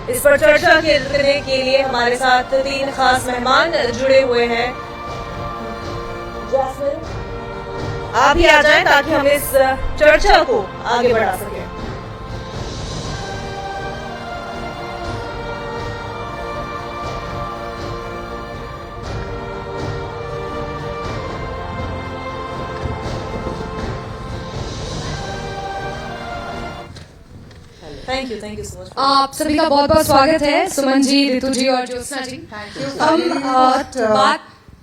इस पर चर्चा करने के लिए हमारे साथ 3 खास मेहमान जुड़े हुए हैं। जैस्मिन, आप भी आ जाएं ताकि हम इस चर्चा को आगे बढ़ा सकें। Thank you so much. आप सभी का बहुत बहुत स्वागत है। सुमन जी, ऋतु जी और ज्योत्सना जी।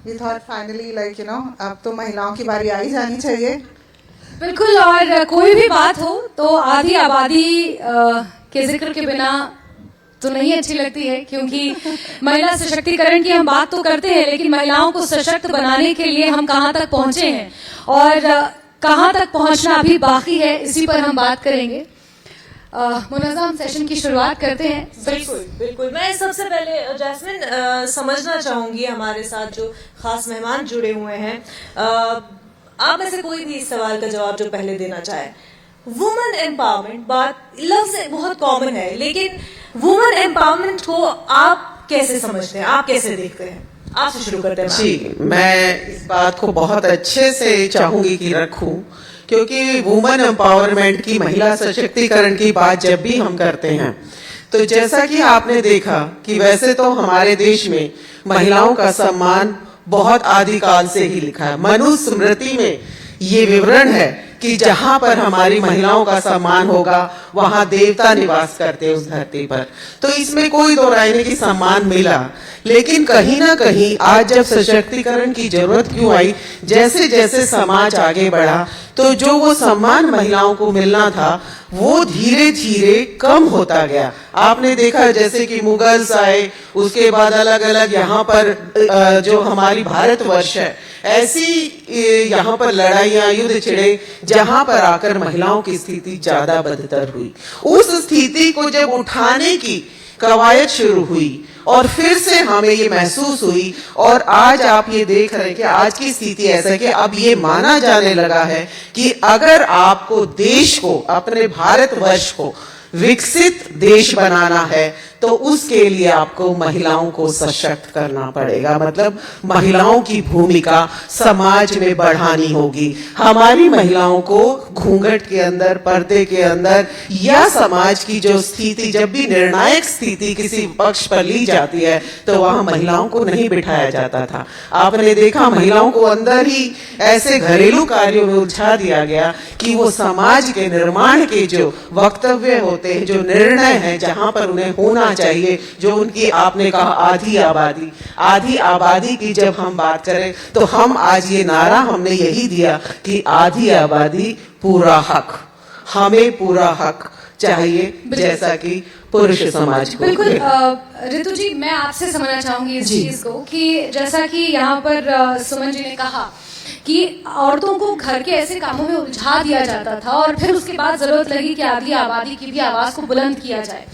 We thought finally, like, अब तो महिलाओं की बारी आई जानी चाहिए। बिल्कुल, और कोई भी बात हो तो आधी आबादी के जिक्र के बिना तो नहीं अच्छी लगती है, क्योंकि महिला सशक्तिकरण की हम बात तो करते हैं, लेकिन महिलाओं को सशक्त बनाने के लिए हम कहाँ तक पहुंचे हैं और कहाँ तक पहुंचना अभी बाकी है, इसी पर हम बात करेंगे। मुनज़्ज़म सेशन की शुरुआत करते हैं। बिल्कुल। मैं सबसे पहले जैस्मिन समझना चाहूंगी, हमारे साथ जो खास मेहमान जुड़े हुए हैं, आप में से कोई भी इस सवाल का जवाब जो पहले देना चाहे। वुमेन एम्पावरमेंट बात लफ्ज बहुत कॉमन है, लेकिन वुमेन एम्पावरमेंट को आप कैसे समझते हैं, आप कैसे देखते हैं? आपसे शुरू करते हैं। जी, मैं इस बात को बहुत अच्छे से चाहूंगी कि रखूं, क्योंकि वुमेन एम्पावरमेंट की, महिला सशक्तिकरण की बात जब भी हम करते हैं तो जैसा कि आपने देखा कि वैसे तो हमारे देश में महिलाओं का सम्मान बहुत आदिकाल से ही लिखा है। मनुस्मृति में ये विवरण है कि जहां पर हमारी महिलाओं का सम्मान होगा वहां देवता निवास करते हैं उस धरती पर। तो इसमें कोई दो राय नहीं कि सम्मान मिला, लेकिन कहीं ना कहीं आज जब सशक्तिकरण की जरूरत क्यों आई, जैसे जैसे समाज आगे बढ़ा तो जो वो सम्मान महिलाओं को मिलना था वो धीरे धीरे कम होता गया। आपने देखा जैसे कि मुगल्स आए, उसके बाद अलग अलग यहाँ पर जो हमारी भारतवर्ष है, ऐसी यहाँ पर लड़ाइयाँ, युद्ध छिड़े, जहाँ पर आकर महिलाओं की स्थिति ज्यादा बदतर हुई। उस स्थिति को जब उठाने की कवायद शुरू हुई और फिर से हमें ये महसूस हुई, और आज आप ये देख रहे हैं कि आज की स्थिति ऐसा है कि अब ये माना जाने लगा है कि अगर आपको देश को, अपने भारतवर्ष को विकसित देश बनाना है तो उसके लिए आपको महिलाओं को सशक्त करना पड़ेगा। मतलब महिलाओं की भूमिका समाज में बढ़ानी होगी। हमारी महिलाओं को घूंघट के अंदर, पर्दे के अंदर, या समाज की जो स्थिति, जब भी निर्णायक स्थिति किसी पक्ष पर ली जाती है तो वहां महिलाओं को नहीं बिठाया जाता था। आपने देखा महिलाओं को अंदर ही ऐसे घरेलू कार्यों में उलझा दिया गया कि वो समाज के निर्माण के जो वक्तव्य होते हैं, जो निर्णय है, जहां पर उन्हें होना चाहिए, जो उनकी, आपने कहा आधी आबादी की जब हम बात करें तो हम आज ये नारा हमने यही दिया कि आधी आबादी पूरा हक, हमें पूरा हक चाहिए, जैसा कि पुरुष समाज को। बिल्कुल। ऋतु जी, मैं आपसे समझना चाहूंगी इस चीज को कि जैसा कि यहाँ पर सुमन जी ने कहा कि औरतों को घर के ऐसे कामों में उलझा दिया जाता था और फिर उसके बाद जरूरत लगी कि आधी आबादी की भी आवाज को बुलंद किया जाए।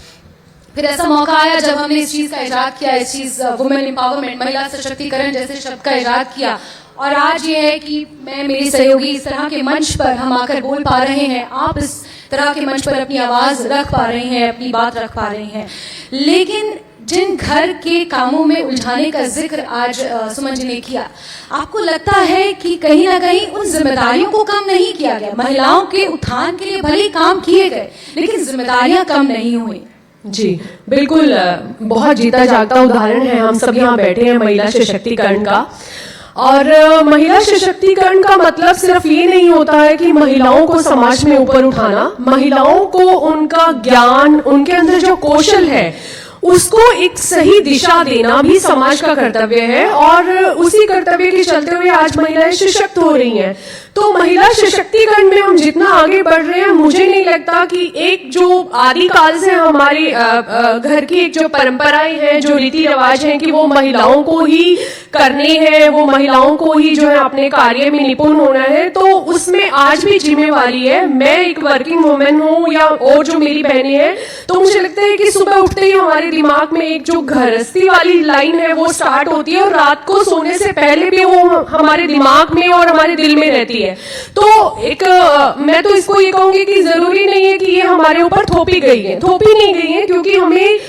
फिर ऐसा मौका आया जब हमने इस चीज का इजाद किया, इस चीज वुमेन एम्पावरमेंट, महिला सशक्तिकरण जैसे शब्द का इजाद किया, और आज ये है कि मैं, मेरी सहयोगी इस तरह के मंच पर हम आकर बोल पा रहे हैं, आप इस तरह के मंच पर अपनी आवाज रख पा रहे हैं, अपनी बात रख पा रहे हैं। लेकिन जिन घर के कामों में उलझाने का जिक्र आज सुमन जी ने किया, आपको लगता है कि कहीं ना कहीं उन जिम्मेदारियों को कम नहीं किया गया? महिलाओं के उत्थान के लिए भले काम किए गए, लेकिन जिम्मेदारियां कम नहीं हुई। जी बिल्कुल, बहुत जीता जागता उदाहरण है हम सब यहाँ बैठे हैं महिला सशक्तिकरण का। और महिला सशक्तिकरण का मतलब सिर्फ ये नहीं होता है कि महिलाओं को समाज में ऊपर उठाना, महिलाओं को उनका ज्ञान, उनके अंदर जो कौशल है उसको एक सही दिशा देना भी समाज का कर्तव्य है, और उसी कर्तव्य के चलते हुए आज महिलाएं सशक्त हो रही हैं। तो महिला सशक्तिकरण में हम जितना आगे बढ़ रहे हैं, मुझे नहीं लगता कि एक जो आदिकाल से हमारी घर की एक जो परंपराएं हैं, जो रीति रिवाज हैं कि वो महिलाओं को ही करने हैं, वो महिलाओं को ही जो है अपने कार्य में निपुण होना है, तो उसमें आज भी जिम्मेवारी है। मैं एक वर्किंग वुमेन हूँ, या और जो मेरी बहनें हैं, तो मुझे लगता है कि सुबह उठते ही हमारे दिमाग में एक जो गृहस्थी वाली लाइन है वो स्टार्ट होती है, और रात को सोने से पहले भी वो हमारे दिमाग में और हमारे दिल में रहती है। है। तो एक मैं तो इसको ये कहूंगी कि जरूरी नहीं है कि ये हमारे ऊपर थोपी नहीं गई है, क्योंकि हमें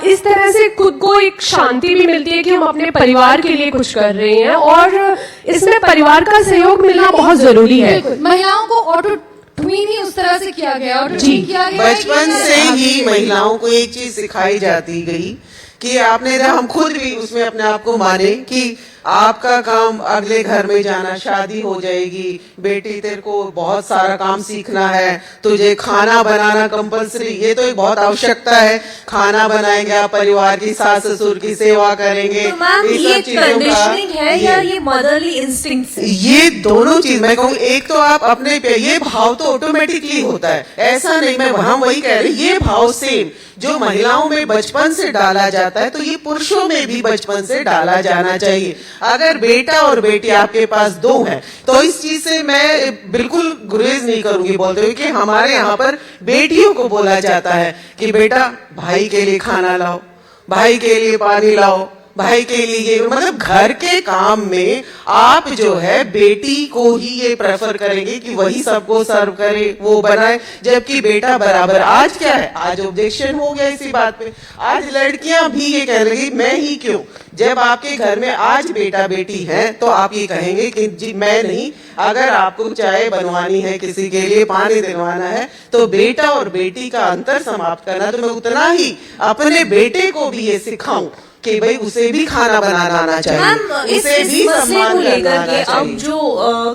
इस तरह से खुद को एक शांति भी मिलती है कि हम अपने परिवार के लिए कुछ कर रहे हैं, और इसमें परिवार का सहयोग मिलना बहुत जरूरी है। महिलाओं को ऑटो ट्वीन ही उस तरह से किया गया, ऑटो ट्वीन किया गया। बचपन से ही महिलाओं को एक चीज सिखाई जाती गई कि आपने, हम खुद भी उसमें अपने आप को माने कि आपका काम अगले घर में जाना, शादी हो जाएगी, बेटी तेरे को बहुत सारा काम सीखना है, तुझे खाना बनाना कंपलसरी, ये तो एक बहुत आवश्यकता है, खाना बनाएंगे आप, परिवार की सास ससुर की सेवा करेंगे। तो मैम ये कंडीशनिंग है या ये मदरली इंस्टिंक्ट है? ये दोनों चीज मैं कहूँ, एक तो आप अपने पे, ये भाव तो ऑटोमेटिकली होता है, ऐसा नहीं, मैं वहां वही कह रही, ये भाव सेम जो महिलाओं में बचपन से डाला जाता है, तो ये पुरुषों में भी बचपन से डाला जाना चाहिए। अगर बेटा और बेटी आपके पास दो हैं, तो इस चीज से मैं बिल्कुल गुरेज नहीं करूंगी बोलते हुए कि हमारे यहाँ पर बेटियों को बोला जाता है कि बेटा भाई के लिए खाना लाओ, भाई के लिए पानी लाओ, भाई के लिए, मतलब घर के काम में आप जो है बेटी को ही ये प्रेफर करेंगे कि वही सबको सर्व करे, वो बनाए, जबकि बेटा बराबर। आज क्या है, आज ऑब्जेक्शन हो गया इसी बात पे, आज लड़कियां भी ये कह रही मैं ही क्यों, जब आपके घर में आज बेटा बेटी है तो आप ये कहेंगे कि जी मैं नहीं, अगर आपको चाय बनवानी है, किसी के लिए पानी दिलवाना है, तो बेटा और बेटी का अंतर समाप्त करना, तो मैं उतना ही अपने बेटे को भी ये सिखाऊं कि भाई उसे भी खाना बनाना आना चाहिए, मैम इस मसले को लेकर के अब जो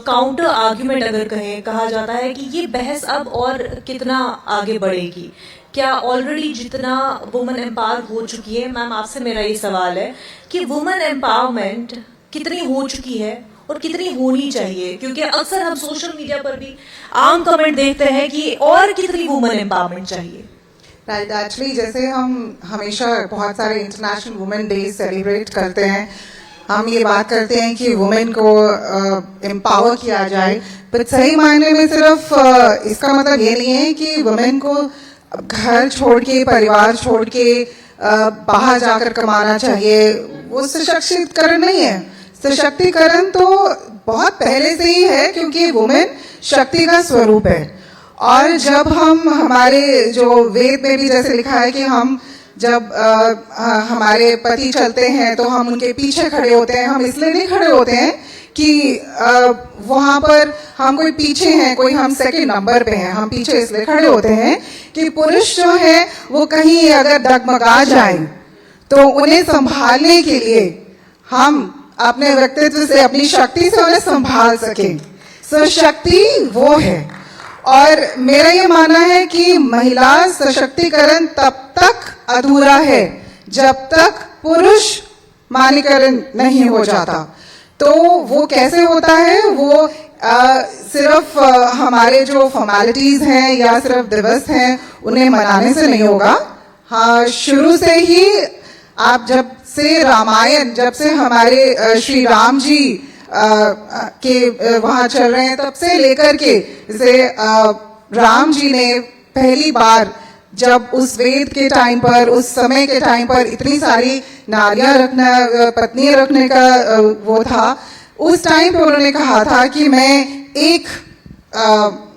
काउंटर आर्ग्यूमेंट अगर कहा जाता है कि ये बहस अब और कितना आगे बढ़ेगी, क्या ऑलरेडी जितना वुमेन एम्पावर हो चुकी है, मैम आपसे मेरा ये सवाल है कि वुमेन एम्पावरमेंट कितनी हो चुकी है और कितनी होनी चाहिए, क्योंकि अक्सर हम सोशल मीडिया पर भी आम कमेंट देखते हैं कि और कितनी वुमेन एम्पावरमेंट चाहिए। राइट, एक्चुअली जैसे हम हमेशा बहुत सारे इंटरनेशनल वुमेन डे सेलिब्रेट करते हैं, हम ये बात करते हैं कि वुमेन को एम्पावर किया जाए, पर सही मायने में सिर्फ इसका मतलब ये नहीं है कि वुमेन को घर छोड़ के, परिवार छोड़ के बाहर जाकर कमाना चाहिए, वो सशक्तिकरण नहीं है। सशक्तिकरण तो बहुत पहले से ही है, क्योंकि वुमेन शक्ति का स्वरूप है। और जब हम हमारे जो वेद में भी जैसे लिखा है कि हम जब हमारे पति चलते हैं तो हम उनके पीछे खड़े होते हैं, हम इसलिए नहीं खड़े होते हैं कि वहां पर हम कोई पीछे हैं, कोई हम सेकंड नंबर पे हैं, हम पीछे इसलिए खड़े होते हैं कि पुरुष जो है वो कहीं अगर डगमगा जाए तो उन्हें संभालने के लिए हम अपने व्यक्तित्व से, अपनी शक्ति से उन्हें संभाल सकें। सो शक्ति वो है, और मेरा ये मानना है कि महिला सशक्तिकरण तब तक अधूरा है जब तक पुरुष मानीकरण नहीं हो जाता। तो वो कैसे होता है, वो सिर्फ हमारे जो फॉर्मेलिटीज हैं या सिर्फ दिवस हैं उन्हें मनाने से नहीं होगा। हाँ, शुरू से ही आप जब से रामायण, जब से हमारे श्री राम जी के वहां चल रहे हैं, तब से लेकर के जैसे राम जी ने पहली बार जब उस वेद के टाइम पर, उस समय के टाइम पर इतनी सारी नारियां रखना, पत्नियां रखने का वो था, उस टाइम पे उन्होंने कहा था कि मैं एक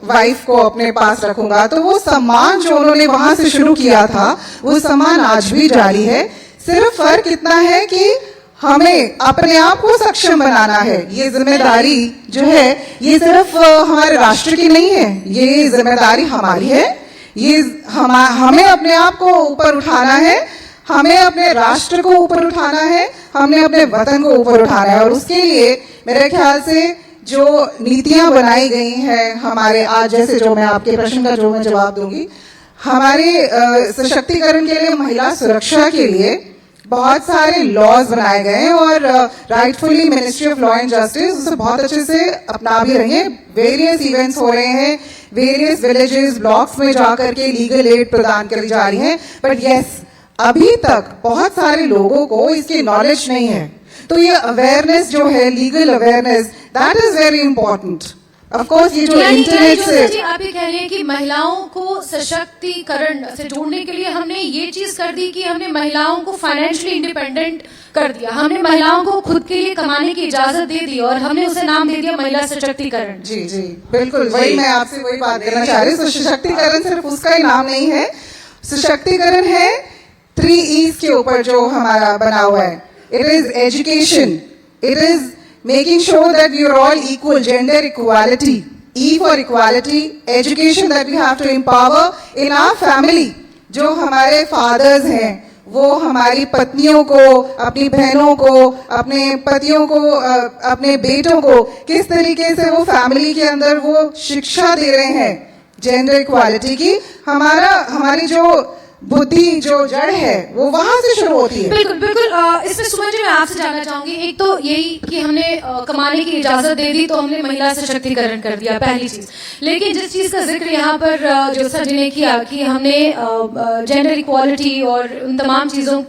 वाइफ को अपने पास रखूंगा। तो वो सम्मान जो उन्होंने वहां से शुरू किया था, वो सम्मान आज भी जारी है। सिर्फ फर्क इतना है कि हमें अपने आप को सक्षम बनाना है। ये जिम्मेदारी जो है ये सिर्फ हमारे राष्ट्र की नहीं है, ये जिम्मेदारी हमारी है। ये हमें अपने आप को ऊपर उठाना है, हमें अपने राष्ट्र को ऊपर उठाना है, हमने अपने वतन को ऊपर उठाना है। और उसके लिए मेरे ख्याल से जो नीतियां बनाई गई हैं हमारे आज, जैसे जो मैं आपके प्रश्न का जो मैं जवाब दूंगी, हमारे सशक्तिकरण के लिए, महिला सुरक्षा के लिए बहुत सारे लॉज बनाए गए हैं और rightfully ministry of law and justice उसे बहुत अच्छे से अपना भी रही है। वेरियस इवेंट्स हो रहे हैं, वेरियस विलेजेस, ब्लॉक्स में जाकर के लीगल एड प्रदान करी जा रही है। बट यस, अभी तक बहुत सारे लोगों को इसकी नॉलेज नहीं है। तो ये अवेयरनेस जो है, legal awareness, that is very important. Of course ये जो इंटरनेट से आप ये कह रहे हैं कि महिलाओं को सशक्तिकरण से जोड़ने के लिए हमने ये चीज कर दी कि हमने महिलाओं को फाइनेंशियली इंडिपेंडेंट कर दिया। हमने महिलाओं को खुद के लिए कमाने की इजाजत दे दी और हमने उसे नाम दे दिया महिला सशक्तिकरण। जी जी बिल्कुल, वही मैं आपसे वही बात करना चाह रही हूँ। सशक्तिकरण सिर्फ उसका ही नाम नहीं है, सशक्तिकरण है 3 E's के ऊपर जो हमारा बना हुआ है। It is education, it is making sure that we are all equal, gender equality, E for equality, education that we have to empower in our family। जो हमारे फादर्स हैं वो हमारी पत्नियों को, अपनी बहनों को, अपने पतियों को, अपने बेटों को किस तरीके से वो फैमिली के अंदर वो शिक्षा दे रहे हैं जेंडर इक्वालिटी की। हमारी जो बुद्धि जो जड़ है वो वहां से शुरू होती है। बिल्कुल बिल्कुल। इसमें सुमन जी मैं आपसे जानना चाहूंगी, एक तो यही कि हमने कमाने की इजाजत दे दी तो हमने महिला सशक्तिकरण कर दिया, पहली चीज। लेकिन जिस चीज का जिक्र यहाँ पर ज्योत्सना जी ने किया कि हमने जेंडर इक्वालिटी और उन तमाम चीजों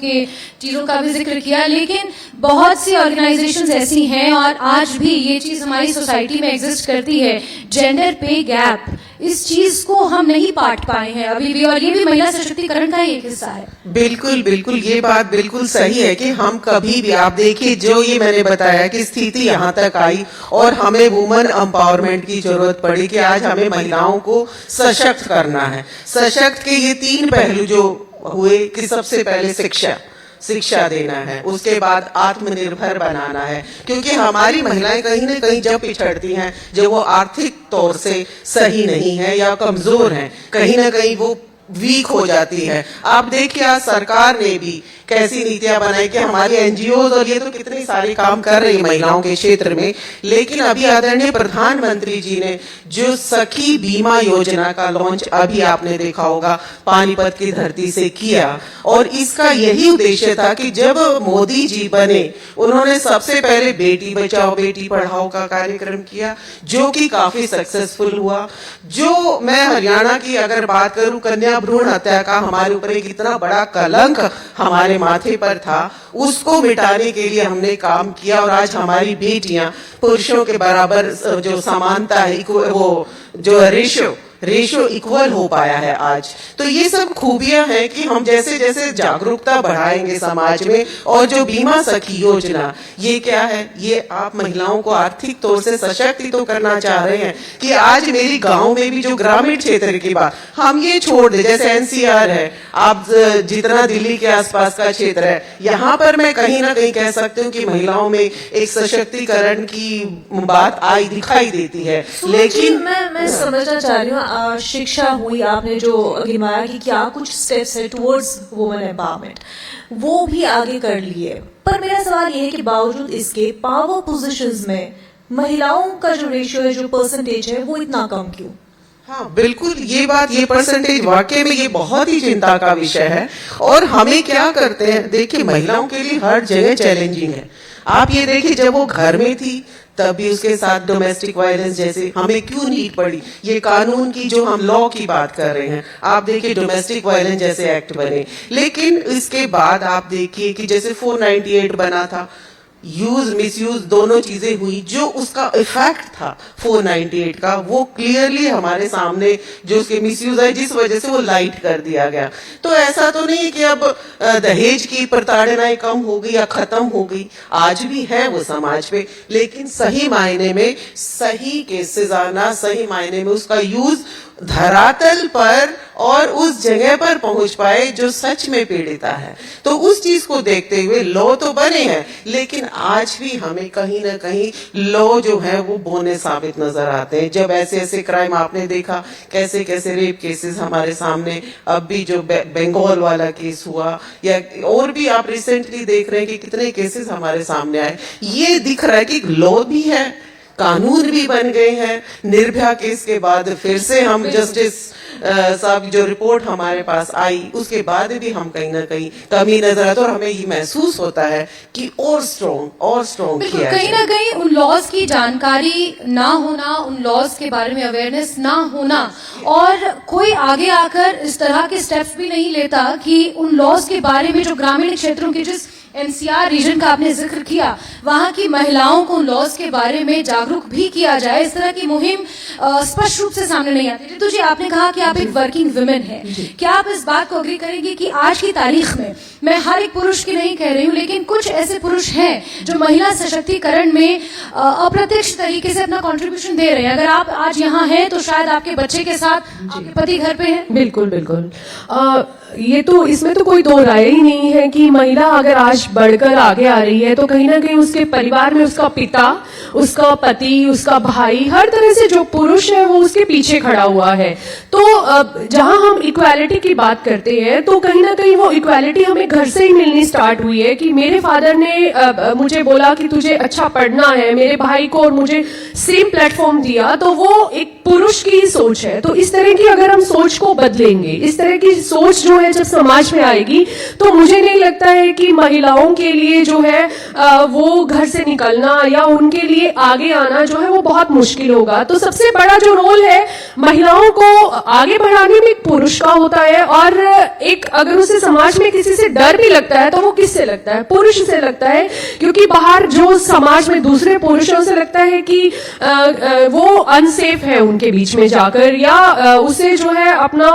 का भी जिक्र किया, लेकिन बहुत सी ऑर्गेनाइजेशंस ऐसी हैं और आज भी ये चीज हमारी सोसाइटी में एग्जिस्ट करती है, जेंडर पे गैप। इस चीज को हम नहीं पाट पाए हैं अभी भी, और ये भी महिला सशक्तिकरण का एक हिस्सा है। बिल्कुल बिल्कुल, ये बात बिल्कुल सही है कि हम कभी भी, आप देखिए जो ये मैंने बताया कि स्थिति यहाँ तक आई और हमें वुमेन एम्पावरमेंट की जरूरत पड़ी कि आज हमें महिलाओं को सशक्त करना है। सशक्त के ये 3 पहलू जो हुए कि सबसे पहले शिक्षा देना है, उसके बाद आत्मनिर्भर बनाना है, क्योंकि हमारी महिलाएं कहीं न कहीं जब पिछड़ती हैं, जब वो आर्थिक तौर से सही नहीं है या कमजोर हैं, कहीं न कहीं वो वीक हो जाती है। आप देखिए आज सरकार ने भी कैसी नीतियां बनाई कि हमारी एनजीओ और ये तो कितने सारे काम कर रही है महिलाओं के क्षेत्र में, लेकिन अभी आदरणीय प्रधानमंत्री जी ने जो सखी बीमा योजना का लॉन्च अभी आपने देखा होगा पानीपत की धरती से किया, और इसका यही उद्देश्य था कि जब मोदी जी बने उन्होंने सबसे पहले बेटी बचाओ बेटी पढ़ाओ का कार्यक्रम किया जो कि काफी सक्सेसफुल हुआ। जो मैं हरियाणा की अगर बात करूं, कन्या भ्रूण हत्या का हमारे ऊपर एक इतना बड़ा कलंक हमारे माथे पर था, उसको मिटाने के लिए हमने काम किया और आज हमारी बेटियां पुरुषों के बराबर जो समानता है, वो जो रेशो इक्वल हो पाया है आज। तो ये सब खूबियां हैं कि हम जैसे जैसे जागरूकता बढ़ाएंगे समाज में, और जो बीमा सखी योजना ये क्या है, ये आप महिलाओं को आर्थिक तौर से सशक्त तो करना चाह रहे हैं कि आज मेरी गांव में भी जो ग्रामीण क्षेत्र की बात हम ये छोड़ दे, जैसे एनसीआर है, आप जितना दिल्ली के आसपास का क्षेत्र है, यहाँ पर मैं कहीं ना कहीं कह सकती हूँ कि महिलाओं में एक सशक्तिकरण की बात आई दिखाई देती है। लेकिन मैं समझना चाह रही हूँ, शिक्षा हुई, आपने जो गिनवाया कि क्या कुछ स्टेप्स है टुवर्ड्स वुमेन एम्पावरमेंट, वो भी आगे कर लिए, पर मेरा सवाल ये है कि बावजूद इसके पावर पोजीशंस में महिलाओं का जो रेशियो है, जो परसेंटेज है, वो इतना कम क्यों? हाँ बिल्कुल, ये परसेंटेज वाकई में ये बहुत ही चिंता का विषय है। और हमें क्या करते हैं, देखिए महिलाओं के लिए हर जगह चैलेंजिंग है। आप ये देखिए जब वो घर में थी तब भी उसके साथ डोमेस्टिक वायलेंस जैसे हमें क्यों नीड पड़ी, ये कानून की जो हम लॉ की बात कर रहे हैं, आप देखिए डोमेस्टिक वायलेंस जैसे एक्ट बने, लेकिन इसके बाद आप देखिए कि जैसे 498 बना था, यूज मिसयूज दोनों चीजें हुई, जो उसका इफेक्ट था 498 का वो क्लियरली हमारे सामने, जो उसके मिसयूज है जिस वजह से वो लाइट कर दिया गया। तो ऐसा तो नहीं कि अब दहेज की प्रताड़नाएं कम हो गई या खत्म हो गई, आज भी है वो समाज में, लेकिन सही मायने में सही केसेस आना, सही मायने में उसका यूज धरातल पर और उस जगह पर पहुंच पाए जो सच में पीड़िता है। तो उस चीज को देखते हुए लॉ तो बने हैं, लेकिन आज भी हमें कहीं ना कहीं लॉ जो है वो बोने साबित नजर आते हैं। जब ऐसे ऐसे क्राइम आपने देखा, कैसे कैसे रेप केसेस हमारे सामने, अब भी जो बंगाल वाला केस हुआ, या और भी आप रिसेंटली देख रहे हैं कि कितने केसेस हमारे सामने आए, ये दिख रहा है कि लॉ भी है, कानून भी बन गए हैं। निर्भया केस के बाद फिर से हम जस्टिस साहब जो रिपोर्ट हमारे पास आई, उसके बाद भी हम कहीं ना कहीं कमी नजर आती है, और हमें ये महसूस होता है कि और स्ट्रॉन्ग किया कहीं ना कहीं उन लॉज की जानकारी ना होना, उन लॉज के बारे में अवेयरनेस ना होना, और कोई आगे आकर इस तरह के स्टेप्स भी नहीं लेता कि उन लॉज के बारे में जो ग्रामीण क्षेत्रों के जिस एनसीआर रीजन का आपने जिक्र किया, वहां की महिलाओं को लॉज के बारे में जागरूक भी किया जाए, इस तरह की मुहिम स्पष्ट रूप से सामने नहीं आती। रितु जी, आपने कहा कि आप एक वर्किंग वुमेन हैं, क्या आप इस बात को अग्री करेंगे कि आज की तारीख में, मैं हर एक पुरुष की नहीं कह रही हूँ, लेकिन कुछ ऐसे पुरुष हैं जो महिला सशक्तिकरण में अप्रत्यक्ष तरीके से अपना कंट्रीब्यूशन दे रहे हैं? अगर आप आज यहाँ हैं तो शायद आपके बच्चे के साथ आपके पति घर पे हैं। बिल्कुल बिल्कुल, ये तो इसमें तो कोई दो राय ही नहीं है कि महिला अगर आज बढ़कर आगे आ रही है तो कहीं ना कहीं उसके परिवार में उसका पिता, उसका पति, उसका भाई, हर तरह से जो पुरुष है वो उसके पीछे खड़ा हुआ है। तो जहां हम इक्वालिटी की बात करते हैं तो कहीं ना कहीं वो इक्वालिटी हमें घर से ही मिलनी स्टार्ट हुई है कि मेरे फादर ने मुझे बोला कि तुझे अच्छा पढ़ना है, मेरे भाई को और मुझे सेम प्लेटफॉर्म दिया, तो वो एक पुरुष की ही सोच है। तो इस तरह की अगर हम सोच को बदलेंगे, इस तरह की सोच जो है जब समाज में आएगी, तो मुझे नहीं लगता है कि महिलाओं के लिए जो है वो घर से निकलना या उनके लिए आगे आना जो है वो बहुत मुश्किल होगा। तो सबसे बड़ा जो रोल है महिलाओं को आगे बढ़ाने में एक पुरुष का होता है, और एक अगर उसे समाज में किसी से डर भी लगता है तो वो किससे लगता है? पुरुष से लगता है, क्योंकि बाहर जो समाज में दूसरे पुरुषों से लगता है कि वो अनसेफ है उनके बीच में जाकर, या उसे जो है अपना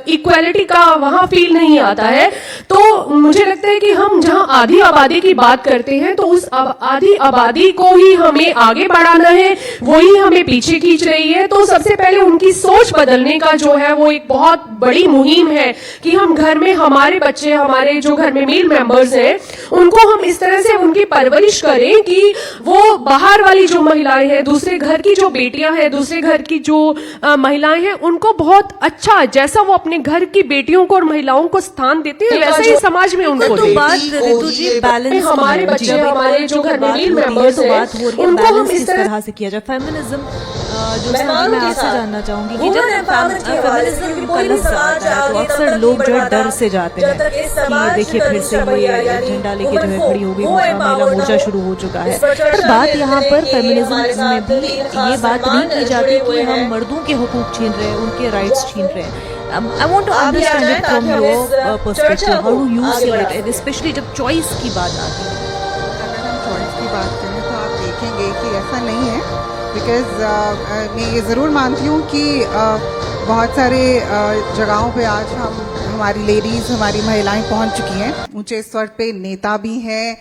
इक्वालिटी का वहां फील नहीं आता है। तो मुझे लगता है कि हम जहां आधी आबादी की बात करते हैं तो उस आधी आबादी को ही हमें आगे बढ़ाना है, वही हमें पीछे खींच रही है। तो सबसे पहले उनकी सोच बदलने का जो है वो एक बहुत बड़ी मुहिम है कि हम घर में हमारे बच्चे, हमारे जो घर में मेल मेंबर्स हैं, उनको हम इस तरह से उनकी परवरिश करें कि वो बाहर वाली जो महिलाएं हैं, दूसरे घर की जो बेटियां हैं, दूसरे घर की जो महिलाएं हैं, उनको बहुत अच्छा, जैसा वो अपने घर की बेटियों को और महिलाओं को स्थान देते हैं वैसे ही समाज में उनको तो दें। बात ऋतु जी बैलेंस हमारे बच्चे, हमारे जो घर में मेल मेंबर्स हैं, बात हो रही है उनको हम बैलेंस इस किस तरह तरह से किया जाए। फेमिनिज्म जो मैं आपसे जानना चाहूंगी कि जब फेमिनिज्म का लफ्ज आता है तो अक्सर लोग जो है डर से जाते हैं कि देखिए फिर से ये झंडा लेके जो है खड़ी हो गई, महिला मोर्चा शुरू हो चुका है। पर बात यहाँ पर फेमिनिज्म में भी ये बात नहीं की जाती कि हम मर्दों के हुकूक छीन रहे हैं, उनके राइट्स छीन रहे हैं। I want to understand it from your perspective. How do you see it, and especially जब चॉइस की बात आती है? अगर हम चॉइस की बात करें तो आप देखेंगे कि ऐसा नहीं है, बिकॉज मैं ये ज़रूर मानती हूँ कि बहुत सारे जगहों पे आज हमारी लेडीज़, हमारी महिलाएं पहुँच चुकी हैं, ऊंचे स्तर पे नेता भी हैं,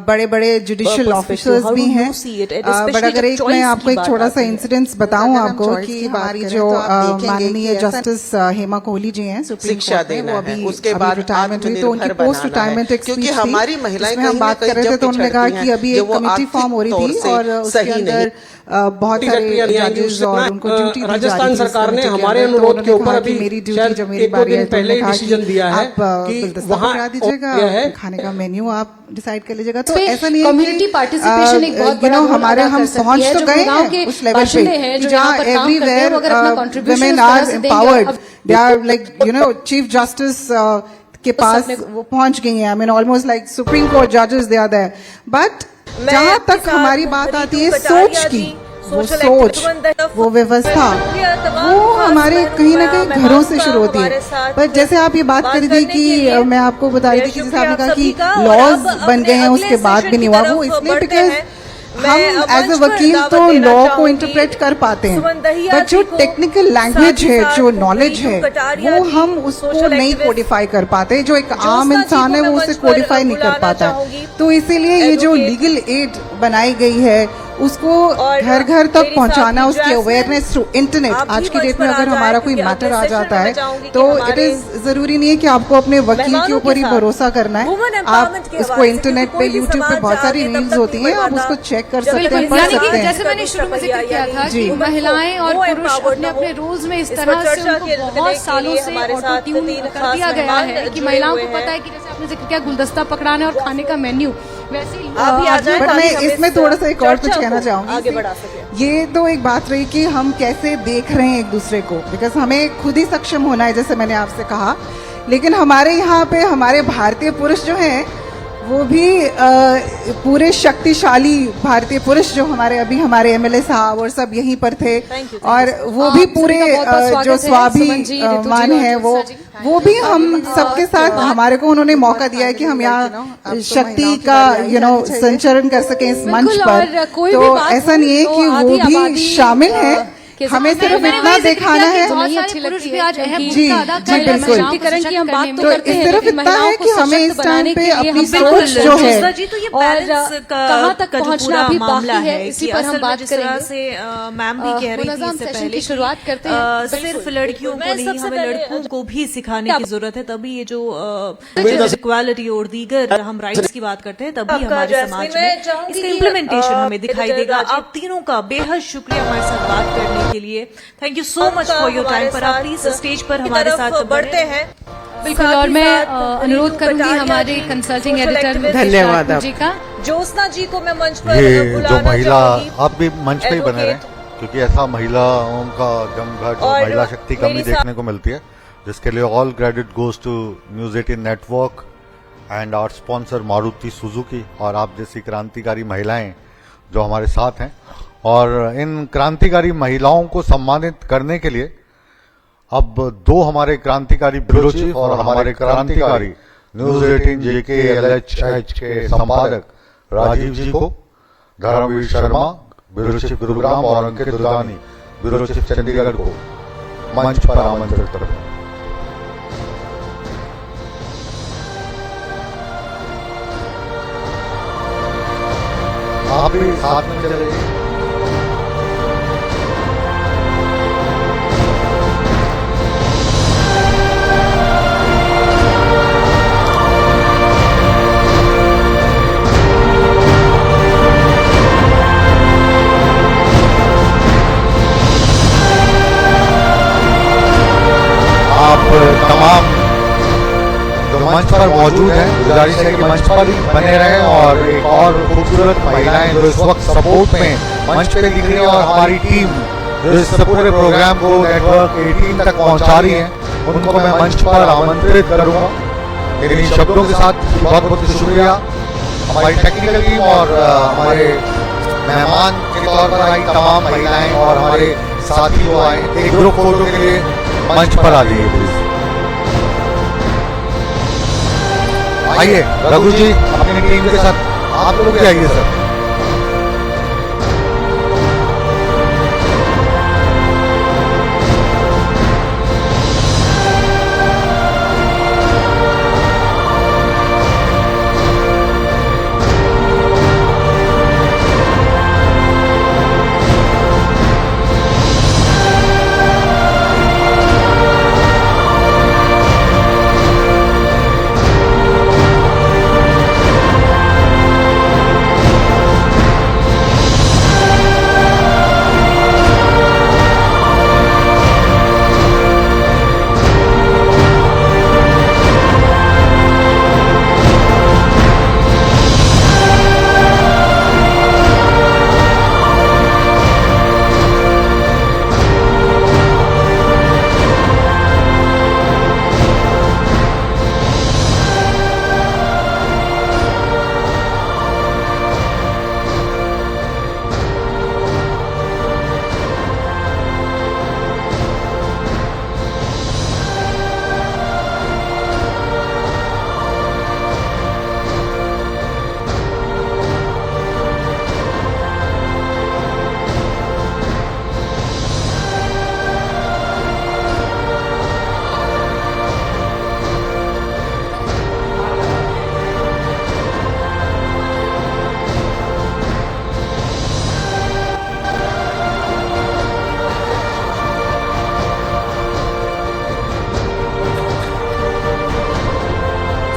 बड़े बड़े जुडिशियल ऑफिसर्स भी हैं। बट अगर मैं आपको एक छोटा सा इंसिडेंस बताऊं आपको कि हमारी जो माननीय जस्टिस हेमा कोहली जी हैं, सुप्रीम शिक्षा कोर्ट में, देना वो है, अभी उसके बाद रिटायरमेंट हुई, तो उनकी आत्मनिर्भर पोस्ट बनाना है। रिटायरमेंट एक क्योंकि स्पीच थी, हमारी महिलाएं जिसमें हम कहीं बात ना कर रहे थे कहीं तो उन्होंने कहा जब कि अभी पिछड़ती एक हैं, कमेटी वो फॉर्म हो रही आर्थिक थी तौर और से उसके सही अंदर बहुत सारे जजेस और उनको ड्यूटी दी जा रही राजस्थान थी सरकार ने इस कमेटी के हमारे अंदर। तो अनुरोध के उन्होंने ऊपर कहा अभी कि मेरी ड्यूटी शायद जब मेरी एक दो बारी दिन है तो पहले उन्होंने कहा डिसीजन दिया है आप कि गुलदस्ता वहाँ पकड़ा दीजिएगा, दिया है। खाने का मेन्यू आप डिसाइड कर लीजिएगा। तो पे ऐसा नहीं है community participation एक बहुत बड़ा रोल हमारे अदा कर हम सकती पहुंच है। तो जो गए गाँव के हैं उस लेवल बाशिंदे पे हैं, जो जहाँ यहाँ पर काम करते हैं, वो अगर अपना एवरीवेयर contribution women इस तरह are से देंगे, empowered, अब they are like chief justice के पास वो पहुंच गई हैं। I mean almost like supreme court जजेस दे आर देयर। बट जहां तक हमारी बात आती है सोच की, वो सोच, वो व्यवस्था, वो हमारे कहीं ना कहीं घरों से शुरू होती है। पर जैसे आप ये बात कर रही थी कि मैं आपको बता रही थी कि जैसे आपने कहा कि लॉज बन गए हैं उसके बाद भी नहीं हुआ, वो इसलिए बिकॉज हम एज अ वकील तो लॉ को इंटरप्रेट कर पाते हैं, बट जो टेक्निकल लैंग्वेज है, जो नॉलेज है, वो हम उसको नहीं कोडिफाई कर पाते। जो एक आम इंसान है वो उसे कोडिफाई नहीं कर पाता है। तो इसीलिए ये जो लीगल एड बनाई गई है उसको घर घर तक पहुंचाना, उसकी अवेयरनेस थ्रू इंटरनेट। आज की डेट में अगर हमारा कोई मैटर आ जाता है तो इट इज जरूरी नहीं है कि आपको अपने वकील के ऊपर ही भरोसा करना है। आप उसको इंटरनेट पे, यूट्यूब पे बहुत सारी रील्स होती हैं, आप उसको चेक कर सकते हैं, पढ़ यानी कि सकते हैं। जैसे मैंने शुरू में जिक्र किया था कि महिलाएं और पुरुष अपने अपने रोल्स में इस तरह से उनको बहुत सालों से ऑटो ट्यून कर दिया गया है कि महिलाओं को पता है कि जैसे आपने जिक्र किया गुलदस्ता पकड़ाना और खाने का मेन्यू, वैसे ही बट मैं इसमें थोड़ा सा एक और कुछ कहना चाहूंगी। ये तो एक बात रही कि हम कैसे देख रहे हैं एक दूसरे को, बिकॉज हमें खुद ही सक्षम होना है, जैसे मैंने आपसे कहा। लेकिन हमारे यहाँ पे हमारे भारतीय पुरुष जो हैं वो भी पूरे शक्तिशाली भारतीय पुरुष जो हमारे एमएलए साहब और सब यहीं पर थे, और वो भी पूरे जो स्वाभिमान है वो भी हम सबके साथ, हमारे को उन्होंने मौका दिया है कि हम यहाँ शक्ति का संचरण कर सकें इस मंच पर। तो ऐसा नहीं है कि वो भी शामिल है, हमें सिर्फ इतना दिखाना है। जी बिल्कुल, की हम बात तो तो करते हैं, सिर्फ इतना है कि हमें इस टाइम पे अपनी सोच जो है, जी, तो ये और बैलेंस कहाँ तक का जो पहुंचना पूरा अभी मामला बाकी है, है इसी कि पर हम असल में बात जिस तरह करेंगे। से मैम भी कह रही थी मुनज़्ज़म इससे सेशन पहले की शुरुआत करते हैं। सिर्फ लड़कियों को नहीं, हमें लड़कों को भी सिखाने की जरूरत है, तभी ये जो इक्वालिटी और दीगर हम राइट्स की बात करते हैं, तभी हमारे समाज में इसका इम्प्लीमेंटेशन हमें दिखाई देगा। आप तीनों का बेहद शुक्रिया हमारे साथ बात करने के लिए। Thank you so much for your time. पर आप प्लीज स्टेज पर हमारे साथ बढ़ते हैं। बिल्कुल, और मैं अनुरोध करूंगी हमारे कंसल्टिंग एडिटर धन्यवाद जी का। ज्योत्सना जी को मैं मंच पर ये जो बुलाना महिला, चाहूंगी। आप भी मंच पे ही बने रहें, क्योंकि ऐसा महिलाओं का जमघट और और महिला शक्ति कम ही मेरी देखने को मिलती है, जिसके लिए all credit goes to News 18 network and our sponsor Maruti Suzuki और आप जैसी क्रांतिकारी महिलाएं जो हमारे साथ हैं। और इन क्रांतिकारी महिलाओं को सम्मानित करने के लिए अब दो हमारे क्रांतिकारी ब्यूरो चीफ और हमारे क्रांतिकारी न्यूज 18 JKLHH के संपादक राजीव जी को, धर्मवीर शर्मा ब्यूरो चीफ गुरुग्राम और अंकित दुर्गानी ब्यूरो चीफ चंडीगढ़ को मंच पर आमंत्रित करते हैं। आप भी साथ में चले जाइए। आप तमाम जो मंच पर मौजूद हैं, गुजारिश है कि मंच पर ही बने रहें और एक और खूबसूरत महिलाएं जो इस वक्त सपोर्ट में मंच पे दिख रही हैं और हमारी टीम जो इस पूरे प्रोग्राम को नेटवर्क 18 तक पहुंचा रही है, उनको मैं मंच पर आमंत्रित करूंगा। इन शब्दों के साथ बहुत बहुत शुक्रिया हमारी टेक्निकल टीम और हमारे मेहमान के तौर पर आई तमाम महिलाएं और हमारे साथी जो आए। एक ग्रुप फोटो के लिए मंच पर आ जाइए प्लीज। आइए रघु जी अपनी टीम के साथ आप लोग भी आइए सर।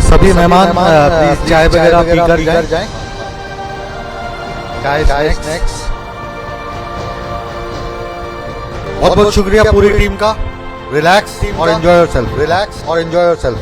सभी मेहमान प्लीज चाय वगैरह पीकर जाएं। चाय स्नैक्स। बहुत बहुत शुक्रिया पूरी टीम का। रिलैक्स और एंजॉय योरसेल्फ।